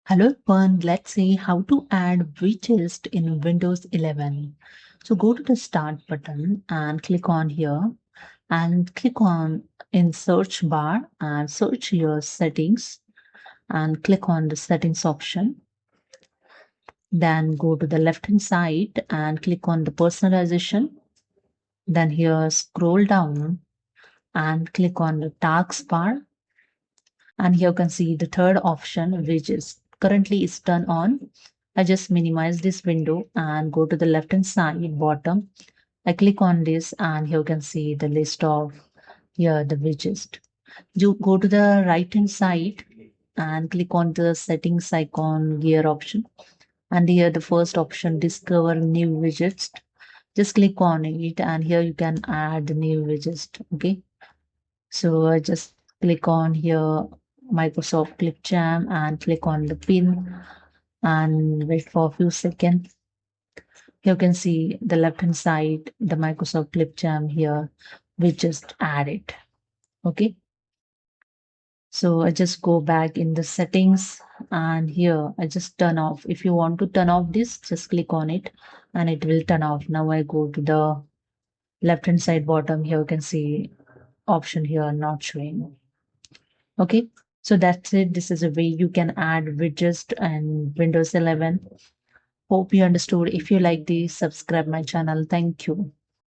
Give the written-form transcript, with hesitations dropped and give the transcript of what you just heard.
Hello everyone, let's see how to add widgets in Windows 11. So go to the start button and click on here and click on in search bar and search your settings and click on the settings option. Then go to the left hand side and click on the personalization. Then here scroll down and click on the taskbar. And here you can see the third option, which is currently is turned on. I just minimize this window and go to the left hand side bottom. I click on this and here you can see the list of here the widgets. You go to the right hand side and click on the settings icon gear option. And here the first option, discover new widgets. Just click on it and here you can add new widgets. Okay. So I just click on here Microsoft Clipchamp and click on the pin and wait for a few seconds. You can see the left hand side, the Microsoft Clipchamp here, we just add it. Okay. So I just go back in the settings and here I just turn off. If you want to turn off this, just click on it and it will turn off. Now I go to the left hand side bottom. Here you can see option here not showing. Okay, so that's it. This is a way you can add widgets and Windows 11. Hope you understood. If you like this, subscribe my channel. Thank you.